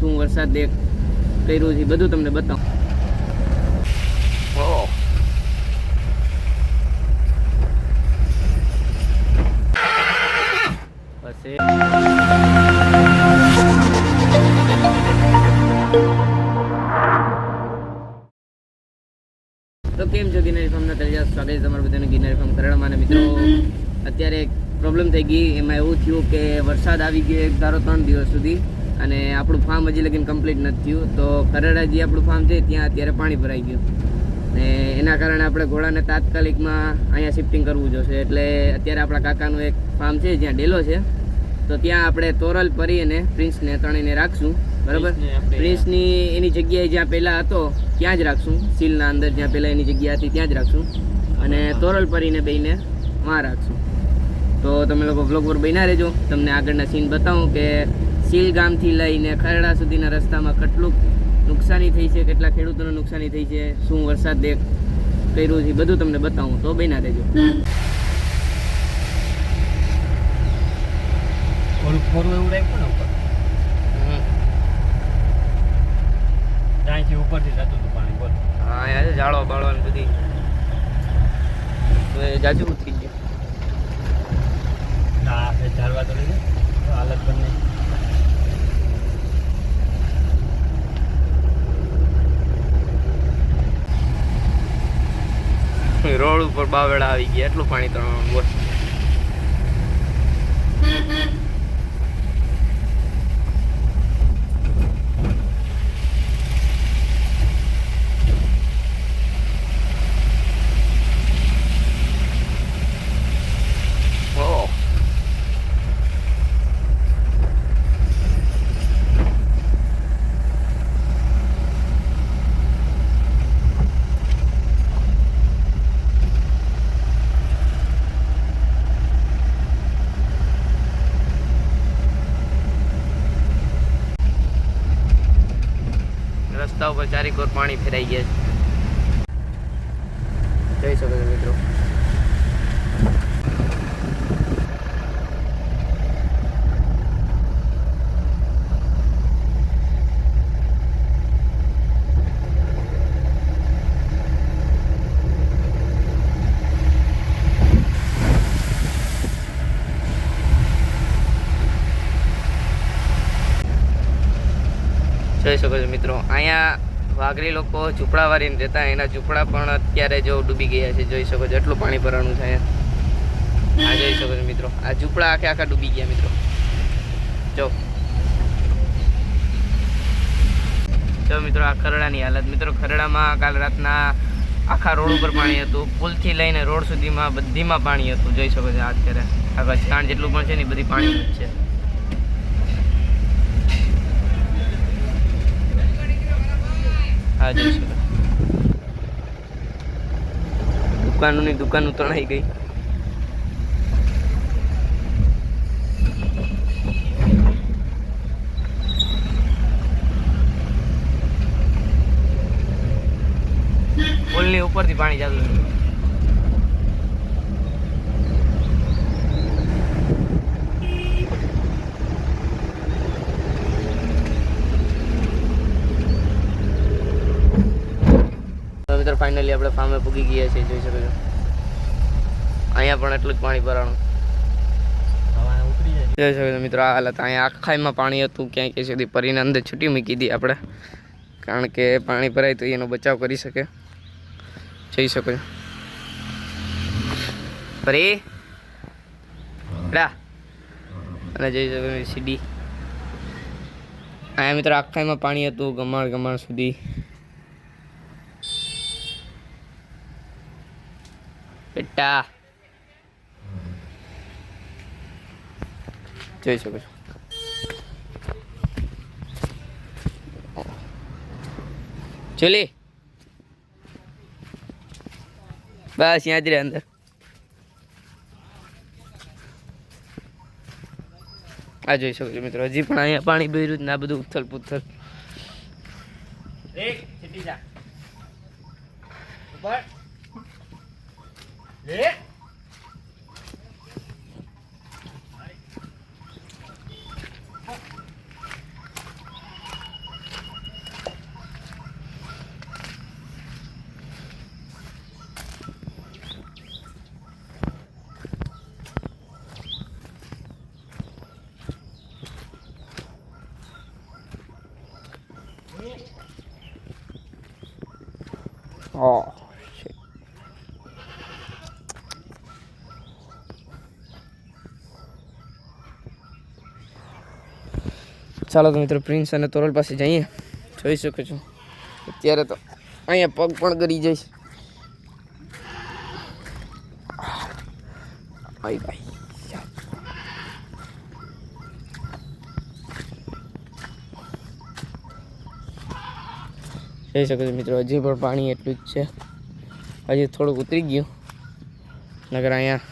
શું વરસાદ કર્યું છે બધું તમને બતાવું. પછી તો કેમ છો ગિરનારી ફાર્મના તળિયા, સ્વાગત છે તમારું બધાનું ગિરનારી ફાર્મ કરાડમાં. અને મિત્રો અત્યારે એક પ્રોબ્લેમ થઈ ગઈ. એમાં એવું થયું કે વરસાદ આવી ગયો 1 ધારો 3 દિવસ સુધી, અને આપણું ફાર્મ હજી લગીને કમ્પ્લીટ નથી થયું. તો ખરડા જે આપણું ફાર્મ છે ત્યાં અત્યારે પાણી ભરાઈ ગયું, ને એના કારણે આપણે ઘોડાને તાત્કાલિકમાં અહીંયા શિફ્ટિંગ કરવું જોશે. એટલે અત્યારે આપણા કાકાનું એક ફાર્મ છે જ્યાં ડેલો છે, તો ત્યાં આપણે તોરલ, પરી અને પ્રિન્સને ત્રણેયને રાખશું. બરાબર, પ્રિન્સની એની જગ્યાએ જ્યાં પહેલાં હતો ત્યાં જ રાખશું, સીલના અંદર જ્યાં પહેલાં એની જગ્યા હતી ત્યાં જ રાખશું, અને તોરલ, પરીને બેયને વાં રાખશું. તો તમે લોકો વ્લોગ પર બન્યા રહેજો, તમને આગળના સીન બતાવું કે સીલ ગામથી લઈને ખરડા સુધીના રસ્તામાં કેટલું નુકસાની થઈ છે, કેટલા ખેડૂતોને નુકસાની થઈ છે, શું વરસાદ કર્યું છે બધું તમને બતાવું. તો બન્યા રહેજો. ઉપરથી જતું હતું પાણી. બોલ. હા, યાર જાળવા બાળવાની બધી જાજુ ઉતરી ગયું. ના ઝાડવા તો લઈ હાલત પણ નહીં. રોડ ઉપર બાવેડા આવી ગયા, એટલું પાણી તળવાનું. બોલ. રસ્તા ઉપર ચારેકોર પાણી ફેરાઈ ગયા છે, જોઈ શકો છો મિત્રો. જોઈ શકો છો મિત્રો, અહીંયા વાઘરી લોકો ઝૂંપડા વાળીને રહેતા, એના ઝૂંપડા પણ અત્યારે જો ડૂબી ગયા છે. જોઈ શકો છો એટલું પાણી ભરવાનું છે અહીંયા. આ જોઈ શકો છો મિત્રો, આ ઝૂંપડા આખા ડૂબી ગયા મિત્રો. જો મિત્રો આ ખરડાની હાલત. મિત્રો ખરડામાં કાલ રાતના આખા રોડ ઉપર પાણી હતું, પુલથી લઈને રોડ સુધીમાં બધીમાં પાણી હતું. જોઈ શકો છો અત્યારે આ ગજકાંડ જેટલું પણ છે ને બધી પાણી જ છે. હા જોઈ શકો, દુકાનો તણાઈ ગઈ. પુલની ઉપરથી પાણી જતું હતું. મિત્રો ફાઇનલી આપણે ફાર્મે પૂગી ગયા છીએ. જોઈ શકો છો અહીંયા પણ એટલું જ પાણી ભરાણું. જોઈ શકો છો મિત્રો આ હાલત. અહીંયા આખાઈમાં પાણી હતું, ક્યાંય ક્યાં સુધી પરીને અંદર છૂટી મૂકી દી આપણે, કારણ કે પાણી ભરાય તો એનો બચાવ કરી શકે. જોઈ શકો છો પરી અને જોઈ શકો સીડી. અહીંયા મિત્રો આખાઈમાં પાણી હતું, ગમાણ સુધી. બેટા જોઈ શકો છો. ચલી બસ ત્યાં જ રે અંદર. આ જોઈ શકો છો મિત્રો, હજી પણ અહીંયા પાણી ભર્યું જ ના, બધું ઉથલ પુથલ. Oh, shit. ચાલો તો મિત્રો પ્રિન્સ અને તોરલ પાસે જઈએ. જોઈ શકો છો અત્યારે તો અહીંયા પગ પણ ગરી જઈશ. ભાઈ ભાઈ જોઈ શકો છો મિત્રો, હજી પણ પાણી એટલું જ છે. હજી થોડુંક ઉતરી ગયું, નગર અહીંયા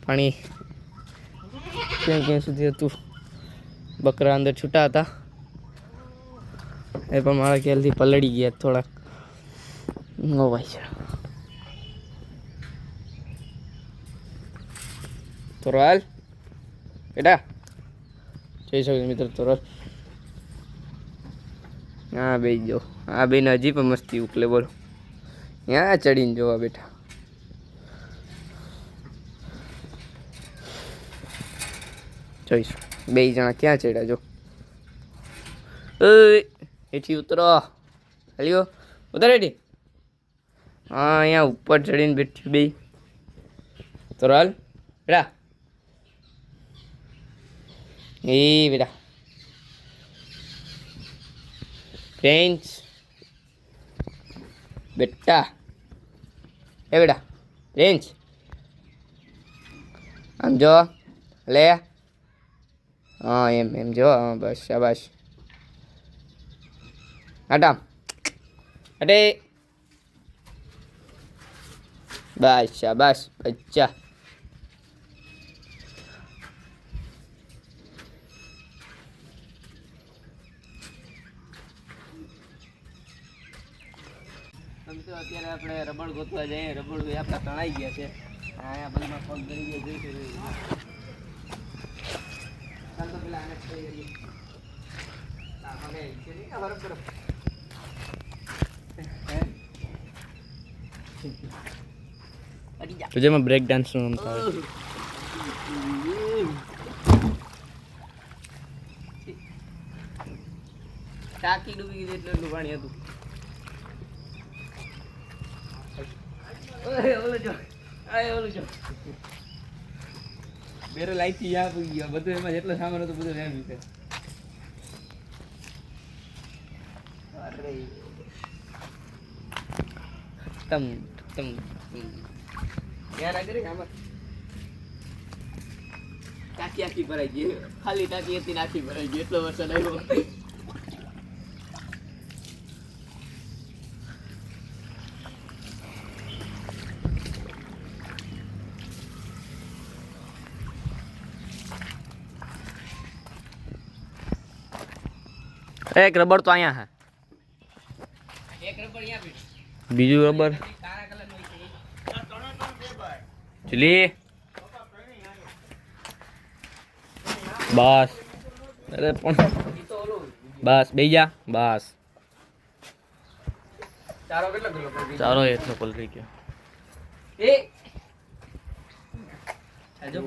પાણી ક્યાં ક્યાં સુધી હતું. બકરા અંદર છૂટા હતા, એ પણ મારા ખ્યાલથી પલળી ગયા થોડાક. નો ભાઈ છે તોરલ બેટા, જોઈ શકો છો મિત્રો તોરલ. હા બેસી જાઓ, આ બેને હજી પણ મસ્તી ઉકલે. બોલો ત્યાં ચડીને જોવા બેઠા. જોઈશું બે જણા ક્યાં ચડ્યા જો. એથી ઉતરો, હાલ્યો ઉતર એથી. હા અહીંયા ઉપર ચડીને બેઠ્યું બે. તોરલ બેટા, એ બેટા પ્રિન્સ બેટા, એ બેટા પ્રિન્સ આમ જો લે. હા એમ જો, હા બસ શાબાશ. હટા હટે, બસ શાબાશ બચ્ચા. અત્યારે આપણે રબડ ગોતવા જઈએ. રબડ આપણા તણાઈ ગયા છે. અહીંયા બધીમાં પગ ગળી ગયા જોઈ. ચાલ તો પેલા આને થઈ ગઈ. तुझे मैं ब्रेक डांस रमता हूँ. ટાંકી ડૂબી ગઈ એટલે પાણી હતું. ઓલું જો બેરો લાઈટ થી યા પૂગી ગયો. બધું એમાં જેટલો સામાન હતો બધું એમ રીતે. અરે તમ તમ યાર આગળ આમાં ટાંકી આખી ભરાઈ ગઈ. ખાલી ટાંકી હતી આખી ભરાઈ ગઈ. એટલો વરસાદ આવ્યો. एक रबड़ तो आया है, एक रबड़ यहाँ पे, बीजू रबड़ चलिए बस. अरे बस बेही जा बस. चारो એટલો પલરી ગયો. એ આજો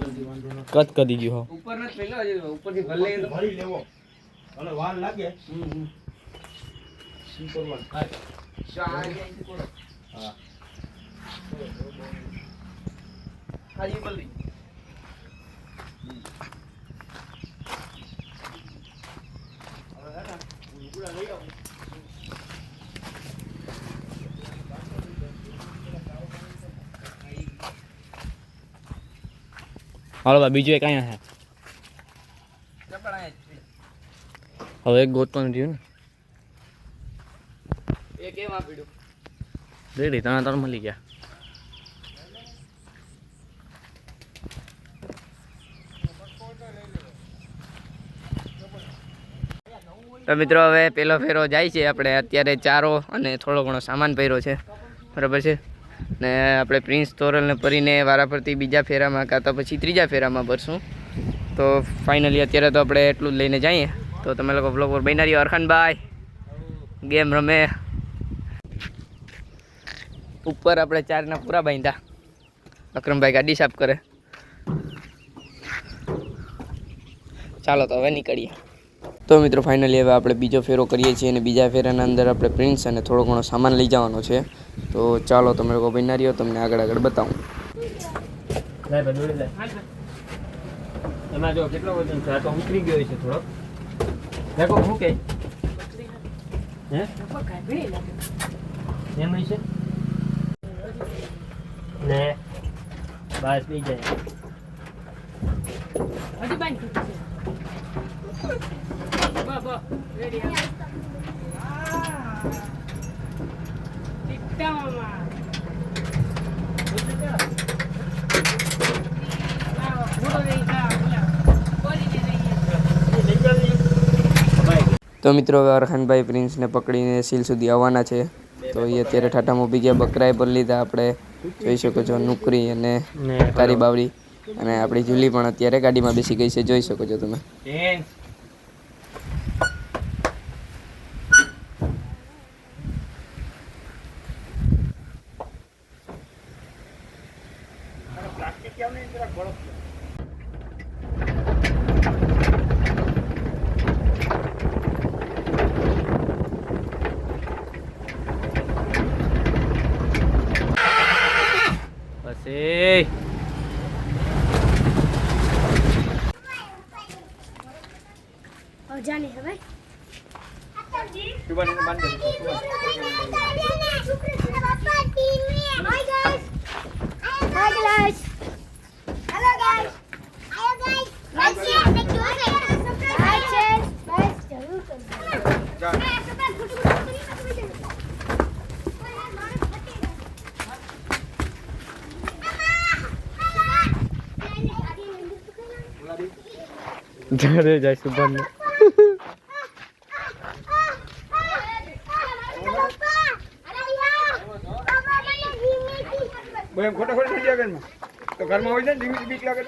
કદ કદી ગયો. ઉપર ન પેલો ઉપરથી ભરી લેવો. અને વાન લાગે. સિંપલવાન હા ખાલી બલી. હાલો ભાઈ બીજું એક અહીંયા છે. હવે એક ગોતવાનું રહ્યું ને. એ કેમ આપીડું રેડી તને તાર મળી ગયા. તો મિત્રો હવે પેલો ફેરો જાય છે. આપણે અત્યારે ચારો અને થોડો ઘણો સામાન પહેર્યો છે, બરાબર છે. ને આપણે પ્રિન્સ તોરલને ભરીને વારાફરતી બીજા ફેરામાં કાં તો પછી ત્રીજા ફેરામાં ભરશું. તો ફાઇનલી અત્યારે તો આપણે એટલું જ લઈને જઈએ. તો તમે લોકો બ્લોગ પર બન્યા રહ્યો. અરખાનભાઈ ગેમ રમે. ઉપર આપણે ચારના પૂરા બાંધ્યા. અક્રમભાઈ ગાડી સાફ કરે. ચાલો તો હવે નીકળીએ. તો મિત્રો ફાઇનલી હવે આપણે બીજો ફેરો કરીએ છીએ અને બીજા ફેરાના અંદર આપણે પ્રિન્સ અને થોડો ઘણો સામાન લઈ જવાનો છે. તો ચાલો તમે લોકો બન્યા રહ્યો, તમને આગળ બતાવું. એમાં જો કેટલો વજન છે, આ તો ઉતરી ગયો છે થોડો. દેખો શું કે હે એમ છે ને બસ બી જાય. હજી બાંધ બાબા રેડી ટીટા મામા તો મિત્રો હવે અરખાનભાઈ પ્રિન્સને પકડીને સીલ સુધી આવવાના છે. તો એ અત્યારે ઠાઠામાં ઉભી ગયા, બકરાએ પર લીધા. આપણે જોઈ શકો છો નુકરી અને તારી બાવરી અને આપણી જુલી પણ અત્યારે ગાડીમાં બેસી ગઈ છે, જોઈ શકો છો તમે. પછી જાની હવે ઘરે જાય સુભાન એમ ખોટા ખોટા થઈ ગયા ઘરમાં તો ઘરમાં હોય ને બીક લાગે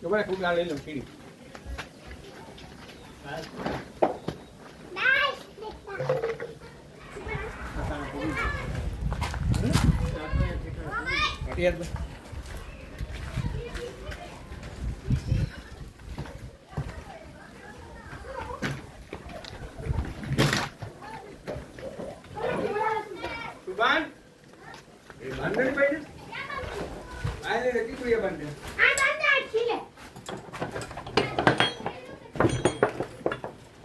તો ભાઈ ખૂબ લઈ લઉં સીડી સુભાન એ બંધ પડી આ લે કી કોઈ બંધ આ બંધ છે લે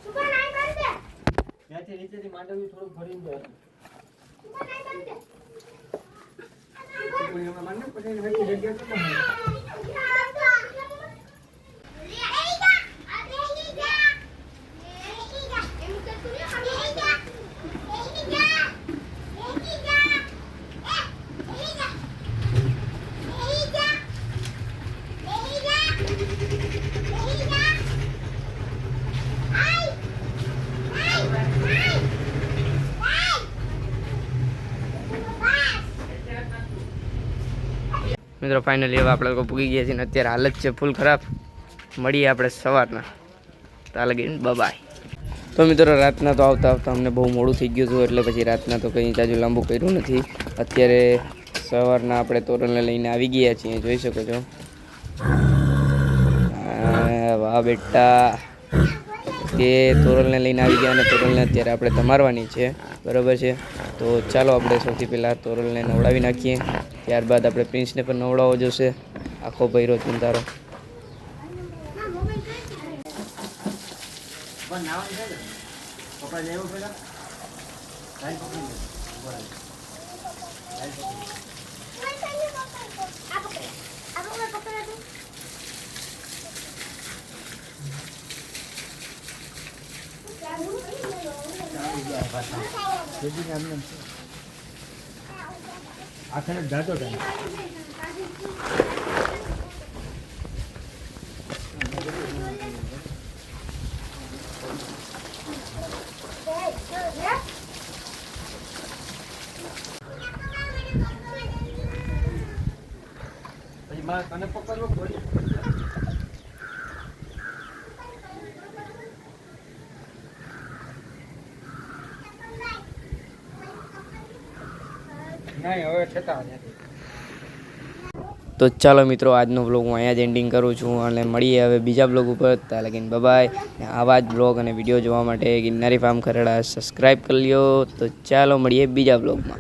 સુભાન આ બંધ ત્યાંથી નીચેથી માંડવી થોડું ભરીને દે. સુભાન આ બંધ કોઈ એમાં મંડપ પછી હજી જગ્યા તો મિત્રો ફાઇનલી હવે આપણે લોકો પૂગી ગયા છીએ ને અત્યારે હાલત છે ફૂલ ખરાબ. મળીએ આપણે સવારના, ત્યાં લગીને બાય. તો મિત્રો રાતના તો આવતા અમને બહુ મોડું થઈ ગયું હતું, એટલે પછી રાતના તો કંઈ જાજુ લાંબુ કર્યું નથી. અત્યારે સવારના આપણે તોરણને લઈને આવી ગયા છીએ, જોઈ શકો છો. વાહ બેટા, કે તોરણને લઈને આવી ગયા અને તોરણને અત્યારે આપણે ધમારવાની છે, બરાબર છે. તો ચાલો આપણે સૌથી પહેલાં તોરણને નવડાવી નાખીએ, ત્યારબાદ આપણે પ્રિન્સને પણ નવડાવવો જોશે. આખો ભૈરો ચિંતારો. આખરે જાતો ટાઈમ પછી મારે તને પકડવો પડે. નહીં હવે છતાં તો ચાલો મિત્રો, આજનો બ્લોગ હું અહીંયા જ એન્ડિંગ કરું છું અને મળીએ હવે બીજા બ્લોગ ઉપર. ત્યાં લગીને બાય. આવા જ બ્લોગ અને વિડીયો જોવા માટે ગિરનારી ફાર્મ ખરેડા સબસ્ક્રાઈબ કરી લ્યો. તો ચાલો મળીએ બીજા બ્લોગમાં.